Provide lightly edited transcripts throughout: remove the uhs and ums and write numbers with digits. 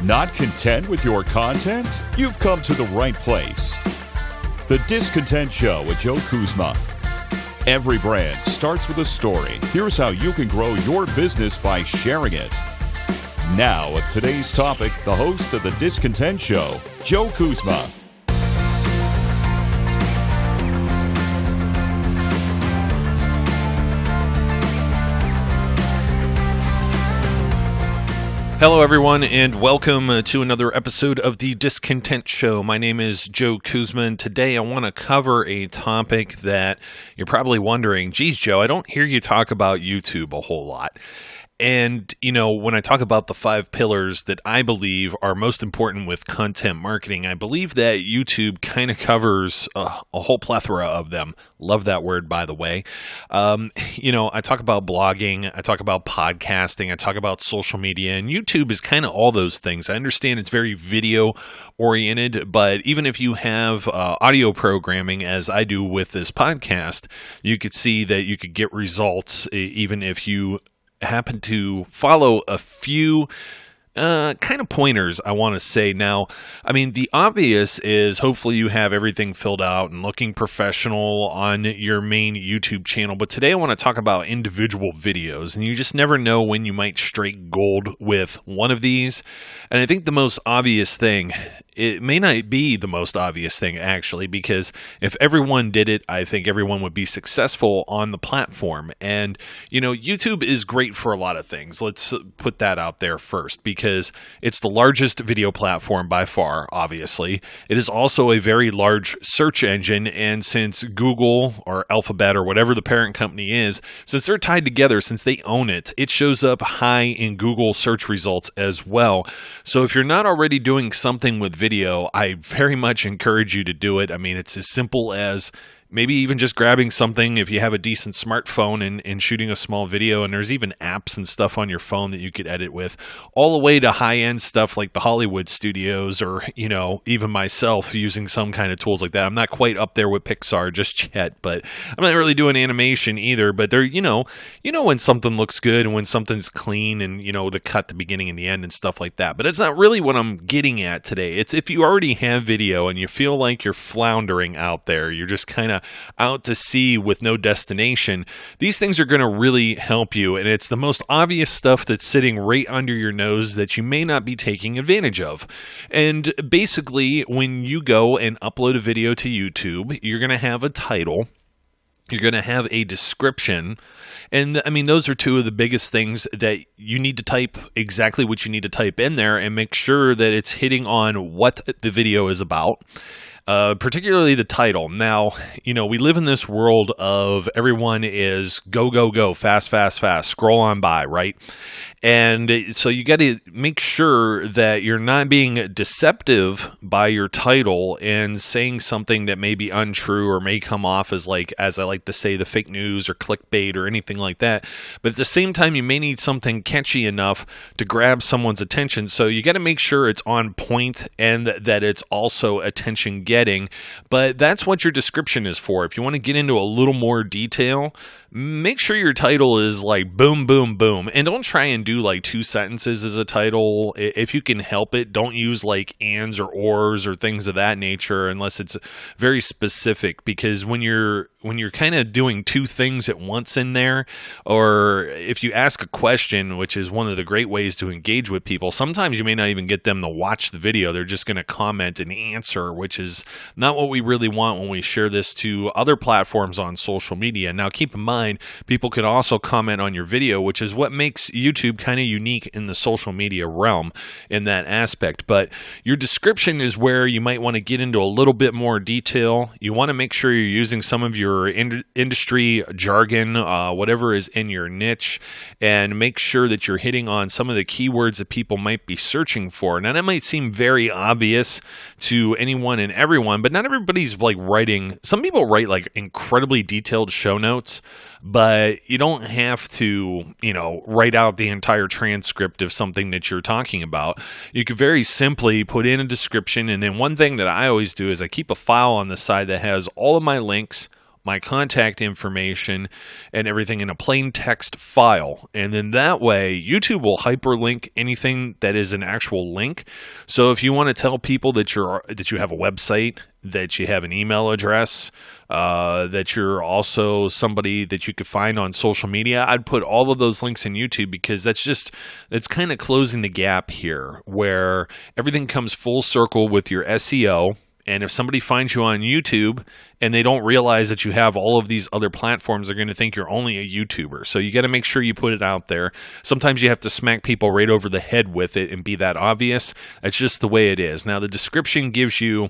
Not content with your content? You've come to the right place. The Discontent Show with Joe Kuzma. Every brand starts with a story. Here's how you can grow your business by sharing it. Now, with today's topic, the host of The Discontent Show, Joe Kuzma. Hello, everyone, and welcome to another episode of The Discontent Show. My name is Joe Kuzma, and today I want to cover a topic that you're probably wondering, geez, Joe, I don't hear you talk about YouTube a whole lot. And, you know, when I talk about the 5 pillars that I believe are most important with content marketing, I believe that YouTube kind of covers a whole plethora of them. Love that word, by the way. I talk about blogging, I talk about podcasting, I talk about social media, and YouTube is kind of all those things. I understand it's very video oriented, but even if you have audio programming, as I do with this podcast, you could see that you could get results even if you happen to follow a few kind of pointers, I want to say. Now, I mean, the obvious is hopefully you have everything filled out and looking professional on your main YouTube channel. But today I want to talk about individual videos, and you just never know when you might strike gold with one of these. And I think the most obvious thing, it may not be the most obvious thing actually, because if everyone did it, I think everyone would be successful on the platform. And, you know, YouTube is great for a lot of things. Let's put that out there first, because it's the largest video platform by far, obviously. It is also a very large search engine, and since Google or Alphabet or whatever the parent company is, since they're tied together, since they own it, it shows up high in Google search results as well. So if you're not already doing something with video, I very much encourage you to do it. I mean, it's as simple as maybe even just grabbing something if you have a decent smartphone and shooting a small video, and there's even apps and stuff on your phone that you could edit with, all the way to high-end stuff like the Hollywood studios, or, you know, even myself using some kind of tools like that. I'm not quite up there with Pixar just yet, but I'm not really doing animation either. But they're, you know when something looks good and when something's clean, and, you know, the cut, the beginning and the end and stuff like that. But it's not really what I'm getting at today. It's if you already have video and you feel like you're floundering out there, you're just kind of out to sea with no destination, these things are going to really help you. And it's the most obvious stuff that's sitting right under your nose that you may not be taking advantage of. And basically, when you go and upload a video to YouTube, you're going to have a title, you're going to have a description, and I mean, those are two of the biggest things that you need to type exactly what you need to type in there, and make sure that it's hitting on what the video is about. Particularly the title. Now, you know, we live in this world of everyone is go, go, go, fast, fast, fast, scroll on by, right? And so you got to make sure that you're not being deceptive by your title and saying something that may be untrue or may come off as, like, as I like to say, the fake news or clickbait or anything like that. But at the same time, you may need something catchy enough to grab someone's attention. So you got to make sure it's on point and that it's also attention getting. But that's what your description is for. If you want to get into a little more detail, make sure your title is like boom, boom, boom. And don't try and do like 2 sentences as a title. If you can help it, don't use like ands or ors or things of that nature unless it's very specific. Because when you're kind of doing 2 things at once in there, or if you ask a question, which is one of the great ways to engage with people, sometimes you may not even get them to watch the video. They're just going to comment and answer, which is not what we really want when we share this to other platforms on social media. Now, keep in mind, people can also comment on your video, which is what makes YouTube kind of unique in the social media realm in that aspect. But your description is where you might want to get into a little bit more detail. You want to make sure you're using some of your industry jargon, whatever is in your niche, and make sure that you're hitting on some of the keywords that people might be searching for. Now, that might seem very obvious to anyone and everyone, but not everybody's like writing. Some people write like incredibly detailed show notes, but you don't have to, you know, write out the entire transcript of something that you're talking about. You could very simply put in a description, and then one thing that I always do is I keep a file on the side that has all of my links, my contact information and everything in a plain text file. And then that way, YouTube will hyperlink anything that is an actual link. So if you want to tell people that you have a website, that you have an email address, that you're also somebody that you could find on social media, I'd put all of those links in YouTube, because that's kind of closing the gap here, where everything comes full circle with your SEO. And if somebody finds you on YouTube and they don't realize that you have all of these other platforms, they're going to think you're only a YouTuber. So you got to make sure you put it out there. Sometimes you have to smack people right over the head with it and be that obvious. That's just the way it is. Now, the description gives you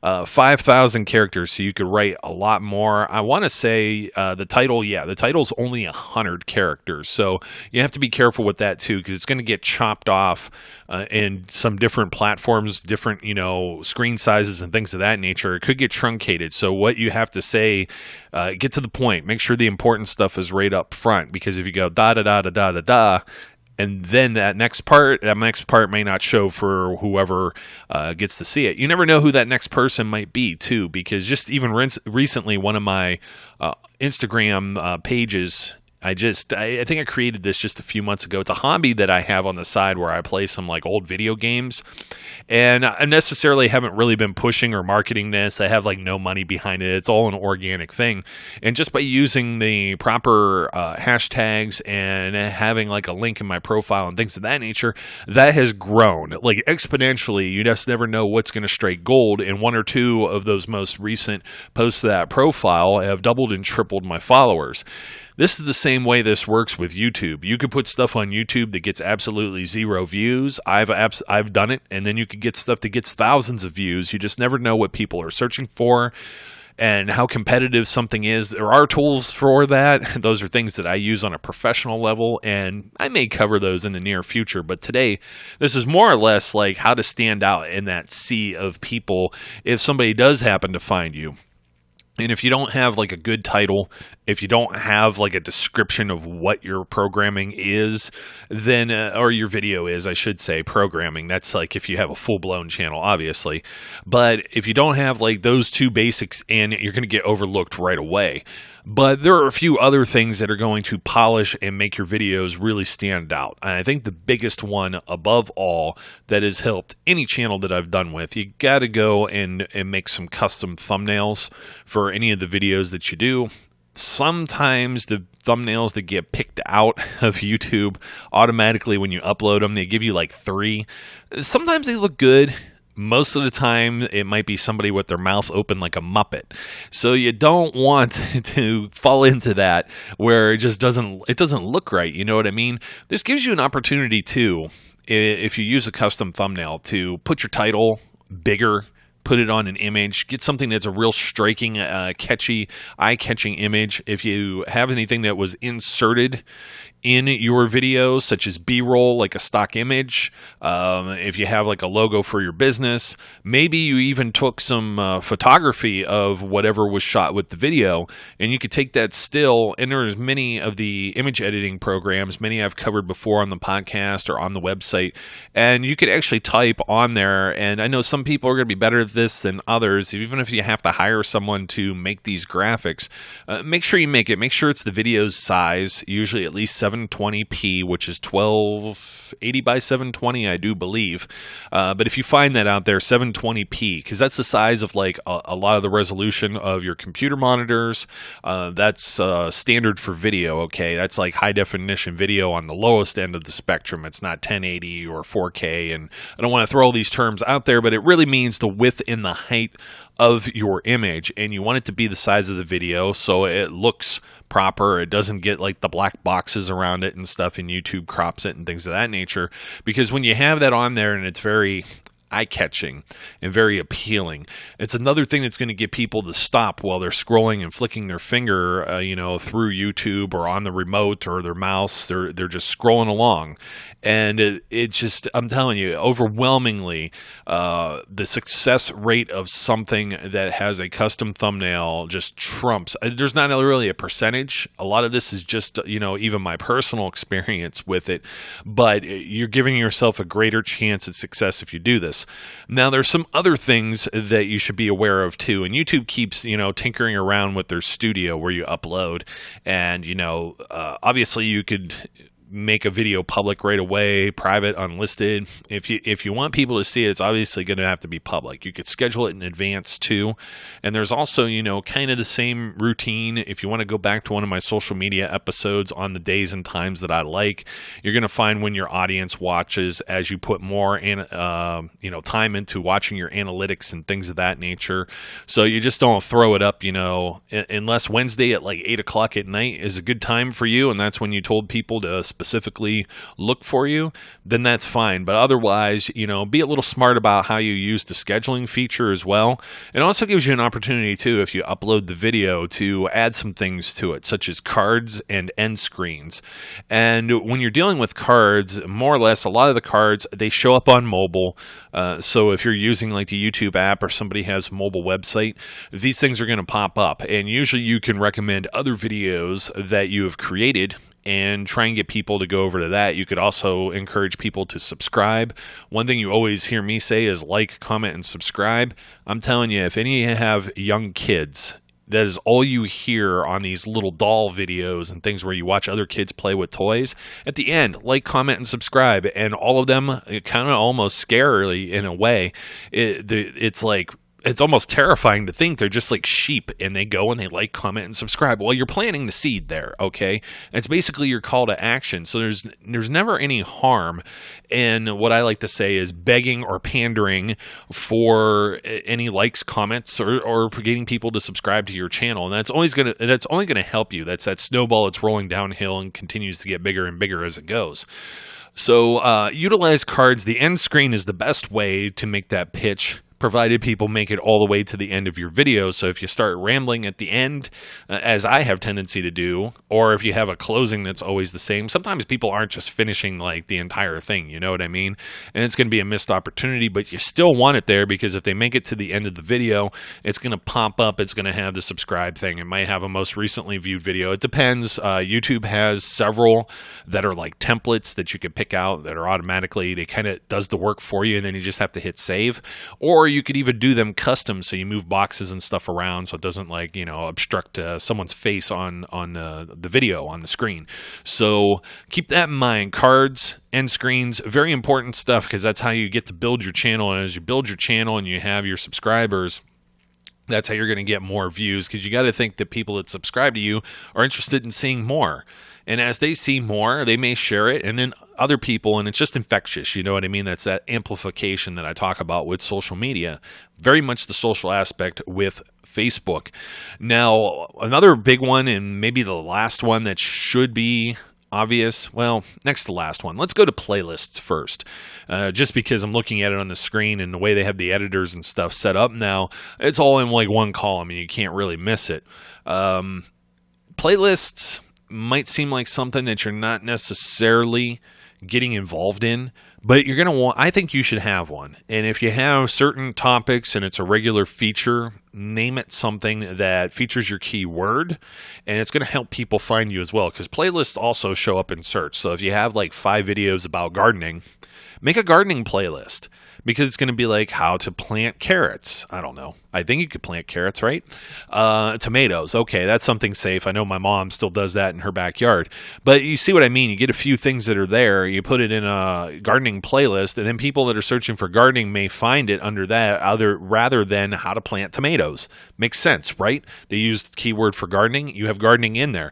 5,000 characters, so you could write a lot more. I want to say the title's only 100 characters. So you have to be careful with that too, because it's going to get chopped off in some different platforms, different, screen sizes and things of that nature. It could get truncated. So what you have to say, get to the point. Make sure the important stuff is right up front, because if you go da da da da da da da, and then that next part may not show for whoever gets to see it. You never know who that next person might be too, because just even recently, one of my Instagram pages, I think I created this just a few months ago. It's a hobby that I have on the side where I play some like old video games, and I necessarily haven't really been pushing or marketing this. I have like no money behind it. It's all an organic thing. And just by using the proper hashtags and having like a link in my profile and things of that nature, that has grown like exponentially. You just never know what's going to strike gold. And one or two of those most recent posts to that profile have doubled and tripled my followers. This is the same way this works with YouTube. You could put stuff on YouTube that gets absolutely 0 views. I've done it, and then you could get stuff that gets thousands of views. You just never know what people are searching for and how competitive something is. There are tools for that. Those are things that I use on a professional level, and I may cover those in the near future. But today, this is more or less like how to stand out in that sea of people if somebody does happen to find you. And if you don't have like a good title, if you don't have like a description of what your programming is, then, or your video is, I should say, programming. That's like if you have a full-blown channel, obviously. But if you don't have like those two basics, and you're going to get overlooked right away. But there are a few other things that are going to polish and make your videos really stand out. And I think the biggest one above all that has helped any channel that I've done with, you got to go and make some custom thumbnails for any of the videos that you do. Sometimes the thumbnails that get picked out of YouTube automatically when you upload them, they give you like 3. Sometimes they look good. Most of the time, it might be somebody with their mouth open like a Muppet. So you don't want to fall into that where it just doesn't look right. You know what I mean? This gives you an opportunity too, if you use a custom thumbnail, to put your title bigger, put it on an image, get something that's a real striking, catchy, eye-catching image. If you have anything that was inserted in your videos, such as B-roll, like a stock image, if you have like a logo for your business, maybe you even took some photography of whatever was shot with the video, and you could take that still, and there's many of the image editing programs, many I've covered before on the podcast or on the website, and you could actually type on there, and I know some people are going to be better at this than others. Even if you have to hire someone to make these graphics, make sure you make sure it's the video's size, usually at least 720p, which is 1280 by 720, I do believe. But if you find that out there, 720p, because that's the size of like a lot of the resolution of your computer monitors. That's standard for video, okay? That's like high definition video on the lowest end of the spectrum. It's not 1080 or 4K, and I don't want to throw all these terms out there, but it really means the width and the height of your image, and you want it to be the size of the video so it looks proper. It doesn't get like the black boxes around it and stuff, and YouTube crops it and things of that nature, because when you have that on there and it's very eye-catching and very appealing, it's another thing that's going to get people to stop while they're scrolling and flicking their finger, through YouTube or on the remote or their mouse. They're just scrolling along, and it just, I'm telling you, overwhelmingly, the success rate of something that has a custom thumbnail just trumps. There's not really a percentage. A lot of this is just, even my personal experience with it, but you're giving yourself a greater chance at success if you do this. this. Now, there's some other things that you should be aware of too. And YouTube keeps, tinkering around with their studio where you upload. And, obviously you could make a video public right away, private, unlisted. If you want people to see it, it's obviously going to have to be public. You could schedule it in advance too. And there's also, kind of the same routine. If you want to go back to one of my social media episodes on the days and times that I like, you're going to find when your audience watches as you put more time into watching your analytics and things of that nature. So you just don't throw it up, unless Wednesday at like 8 o'clock at night is a good time for you. And that's when you told people to specifically look for you, then that's fine. But otherwise, be a little smart about how you use the scheduling feature as well. It also gives you an opportunity too, if you upload the video, to add some things to it, such as cards and end screens. And when you're dealing with cards, more or less, a lot of the cards, they show up on mobile. So if you're using like the YouTube app or somebody has a mobile website, these things are going to pop up. And usually you can recommend other videos that you have created and try and get people to go over to that. You could also encourage people to subscribe. One thing you always hear me say is like, comment, and subscribe. I'm telling you, if any of you have young kids, that is all you hear on these little doll videos and things where you watch other kids play with toys. At the end, like, comment, and subscribe. And all of them, kind of almost scarily in a way, it's like, it's almost terrifying to think they're just like sheep and they go and they like, comment, and subscribe. Well, you're planting the seed there, okay? It's basically your call to action. So there's never any harm in what I like to say is begging or pandering for any likes, comments, or for getting people to subscribe to your channel. And that's only gonna help you. That's that snowball that's rolling downhill and continues to get bigger and bigger as it goes. So utilize cards. The end screen is the best way to make that pitch, provided people make it all the way to the end of your video. So if you start rambling at the end, as I have tendency to do, or if you have a closing that's always the same, sometimes people aren't just finishing like the entire thing, you know what I mean? And it's going to be a missed opportunity, but you still want it there, because if they make it to the end of the video, it's going to pop up, it's going to have the subscribe thing. It might have a most recently viewed video. It depends. YouTube has several that are like templates that you can pick out that are automatically, they kind of does the work for you, and then you just have to hit save. Or you could even do them custom, so you move boxes and stuff around so it doesn't like, obstruct someone's face on the video on the screen. So keep that in mind. Cards, end screens, very important stuff, because that's how you get to build your channel. And as you build your channel and you have your subscribers, that's how you're going to get more views, because you got to think that people that subscribe to you are interested in seeing more. And as they see more, they may share it, and then other people, and it's just infectious, you know what I mean? That's that amplification that I talk about with social media. Very much the social aspect with Facebook. Now, another big one, and maybe the last one that should be obvious, well, next to the last one. Let's go to playlists first. Just because I'm looking at it on the screen and the way they have the editors and stuff set up now, it's all in like one column and you can't really miss it. Playlists might seem like something that you're not necessarily getting involved in, but you're going to want, I think you should have one. And if you have certain topics and it's a regular feature, name it something that features your keyword, and it's going to help people find you as well, because playlists also show up in search. So if you have like 5 videos about gardening, make a gardening playlist, because it's going to be like how to plant carrots. I don't know. I think you could plant carrots, right? Tomatoes. Okay, that's something safe. I know my mom still does that in her backyard. But you see what I mean? You get a few things that are there, you put it in a gardening playlist, and then people that are searching for gardening may find it under that rather than how to plant tomatoes. Makes sense, right? They used the keyword for gardening. You have gardening in there.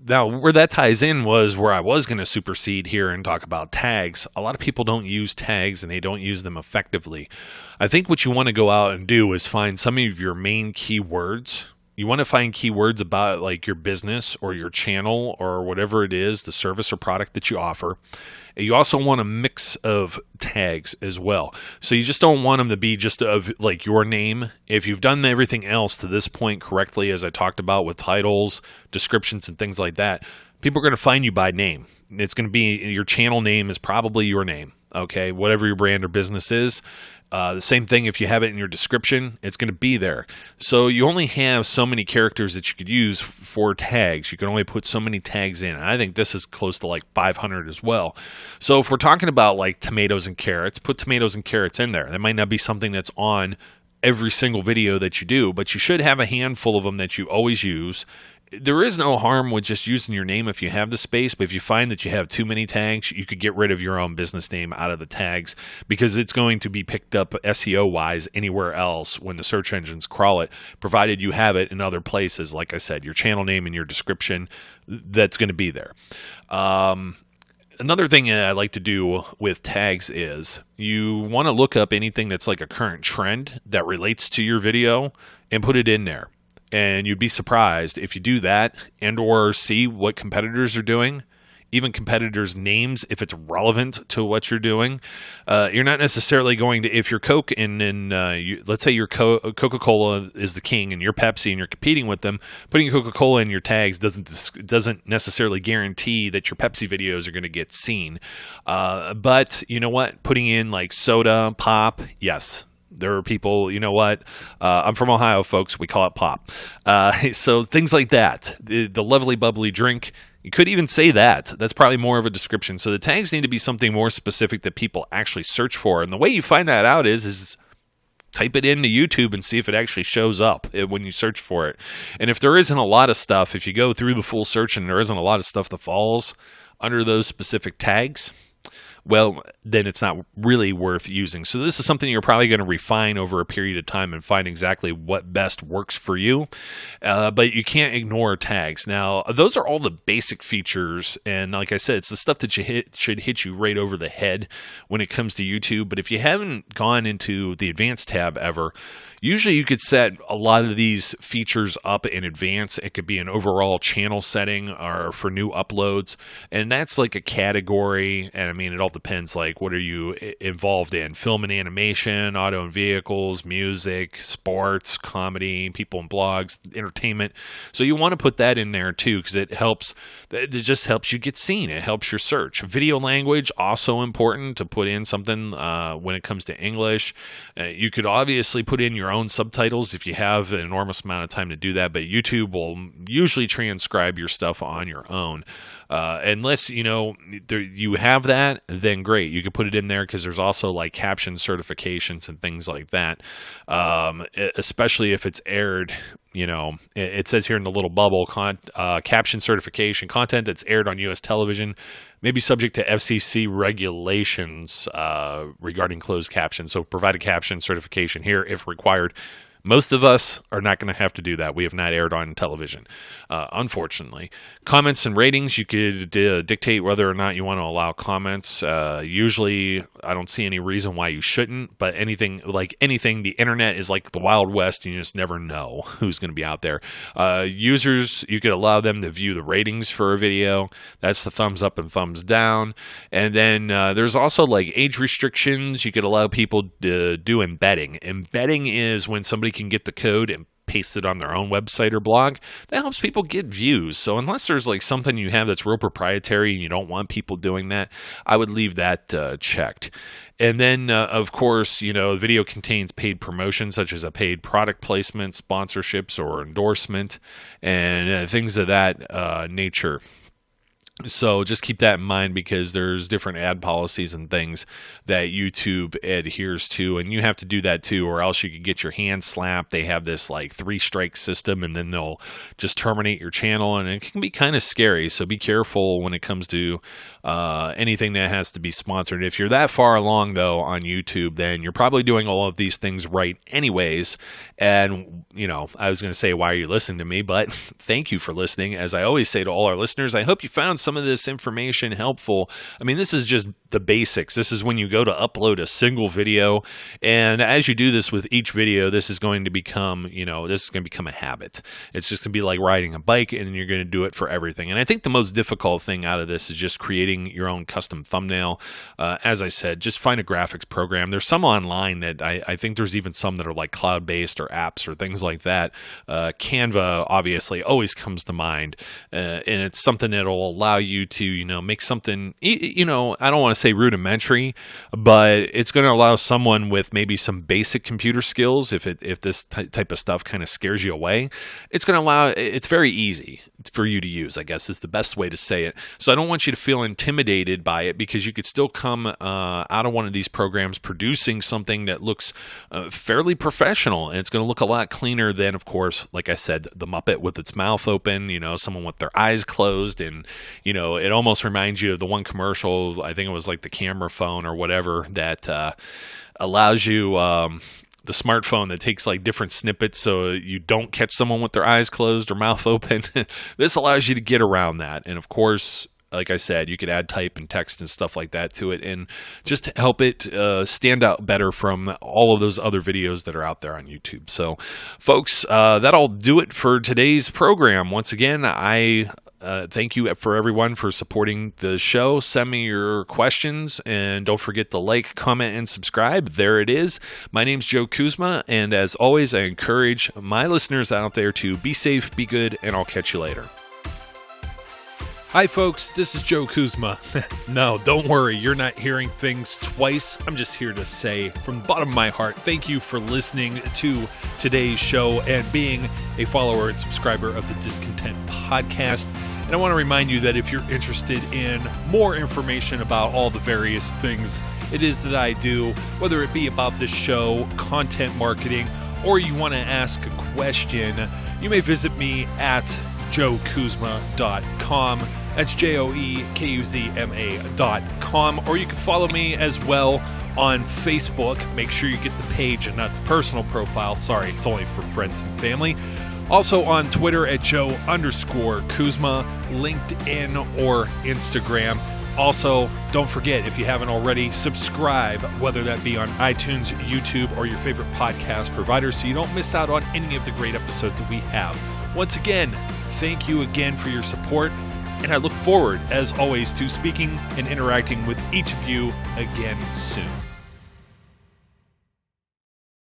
Now, where that ties in was where I was going to supersede here and talk about tags. A lot of people don't use tags, and they don't use them effectively. I think what you want to go out and do is find some of your main keywords. You want to find keywords about like your business or your channel or whatever it is, the service or product that you offer. You also want a mix of tags as well. So you just don't want them to be just of like your name. If you've done everything else to this point correctly, as I talked about with titles, descriptions, and things like that, people are going to find you by name. it's going to be your channel name is probably your name. Okay, whatever your brand or business is. The same thing if you have it in your description, it's going to be there. So you only have so many characters that you could use for tags. You can only put so many tags in. And I think this is close to like 500 as well. So if we're talking about like tomatoes and carrots, put tomatoes and carrots in there. That might not be something that's on every single video that you do, but you should have a handful of them that you always use. There is no harm with just using your name if you have the space, but if you find that you have too many tags, you could get rid of your own business name out of the tags because it's going to be picked up SEO-wise anywhere else when the search engines crawl it, provided you have it in other places. Like I said, your channel name and your description, that's going to be there. Another thing I like to do with tags is you want to look up anything that's like a current trend that relates to your video and put it in there. And you'd be surprised if you do that and or see what competitors are doing, even competitors' names, if it's relevant to what you're doing. You're not necessarily going to, if you're Coke and let's say your Coca-Cola is the king and you're Pepsi and you're competing with them, putting Coca-Cola in your tags doesn't necessarily guarantee that your Pepsi videos are going to get seen. But you know what? Putting in like soda, pop, yes. There are people, you know what? I'm from Ohio, folks. We call it pop. So things like that. The lovely, bubbly drink. You could even say that. That's probably more of a description. So the tags need to be something more specific that people actually search for. And the way you find that out is type it into YouTube and see if it actually shows up when you search for it. And if there isn't a lot of stuff, if you go through the full search and there isn't a lot of stuff that falls under those specific tags, well, then it's not really worth using. So this is something you're probably going to refine over a period of time and find exactly what best works for you. But you can't ignore tags. Now, those are all the basic features. And like I said, it's the stuff that should hit you right over the head when it comes to YouTube. But if you haven't gone into the advanced tab ever, usually you could set a lot of these features up in advance. It could be an overall channel setting or for new uploads. And that's like a category. And I mean, it all depends, like what are you involved in? Film and animation, auto and vehicles, music, sports, comedy, people and blogs, entertainment. So you want to put that in there too, because it just helps you get seen. It helps your search. Video language, also important to put in something when it comes to English. You could obviously put in your own subtitles if you have an enormous amount of time to do that, but YouTube will usually transcribe your stuff on your own. Unless you have that, then great. You could put it in there because there's also like caption certifications and things like that. Especially if it's aired, it says here in the little bubble, caption certification, content that's aired on U.S. television may be subject to FCC regulations regarding closed captions. So provide a caption certification here if required. Most of us are not going to have to do that. We have not aired on television, unfortunately. Comments and ratings, you could dictate whether or not you want to allow comments. Usually, I don't see any reason why you shouldn't, but anything, the internet is like the Wild West, and you just never know who's going to be out there. Users, you could allow them to view the ratings for a video. That's the thumbs up and thumbs down. And then there's also like age restrictions. You could allow people to do embedding. Embedding is when somebody can get the code and paste it on their own website or blog. That helps people get views. So unless there's like something you have that's real proprietary and you don't want people doing that, I would leave that checked. And then, of course, the video contains paid promotions such as a paid product placement, sponsorships, or endorsement, and things of that nature. So just keep that in mind because there's different ad policies and things that YouTube adheres to, and you have to do that too, or else you could get your hand slapped. They have this like 3-strike system, and then they'll just terminate your channel, and it can be kind of scary. So be careful when it comes to anything that has to be sponsored. If you're that far along though on YouTube, then you're probably doing all of these things right anyways. And I was going to say, why are you listening to me? But thank you for listening. As I always say to all our listeners, I hope you found some of this information helpful. I mean, this is just the basics. This is when you go to upload a single video, and as you do this with each video, this is going to become, a habit. It's just going to be like riding a bike, and you're going to do it for everything. And I think the most difficult thing out of this is just creating creating your own custom thumbnail. As I said, just find a graphics program. There's some online that I think there's even some that are like cloud-based or apps or things like that. Canva obviously always comes to mind, and it's something that'll allow you to, make something, I don't want to say rudimentary, but it's going to allow someone with maybe some basic computer skills, if this type of stuff kind of scares you away, it's going to allow, it's very easy for you to use, I guess is the best way to say it. So I don't want you to feel intimidated by it, because you could still come out of one of these programs producing something that looks fairly professional, and it's going to look a lot cleaner than, of course, like I said, the Muppet with its mouth open, someone with their eyes closed, and it almost reminds you of the one commercial, I think it was like the camera phone or whatever, that allows you the smartphone that takes like different snippets so you don't catch someone with their eyes closed or mouth open. This allows you to get around that. And of course, like I said, you could add type and text and stuff like that to it, and just to help it stand out better from all of those other videos that are out there on YouTube. So, folks, that'll do it for today's program. Once again, I thank you for everyone for supporting the show. Send me your questions, and don't forget to like, comment, and subscribe. There it is. My name's Joe Kuzma, and as always, I encourage my listeners out there to be safe, be good, and I'll catch you later. Hi folks, this is Joe Kuzma. No, don't worry, you're not hearing things twice. I'm just here to say, from the bottom of my heart, thank you for listening to today's show and being a follower and subscriber of the Discontent Podcast. And I want to remind you that if you're interested in more information about all the various things it is that I do, whether it be about this show, content marketing, or you want to ask a question, you may visit me at joekuzma.com. That's JOEKUZMA.com. Or you can follow me as well on Facebook. Make sure you get the page and not the personal profile. Sorry, it's only for friends and family. Also on Twitter at Joe_Kuzma, LinkedIn, or Instagram. Also, don't forget, if you haven't already, subscribe, whether that be on iTunes, YouTube, or your favorite podcast provider, so you don't miss out on any of the great episodes that we have. Once again, thank you again for your support, and I look forward, as always, to speaking and interacting with each of you again soon.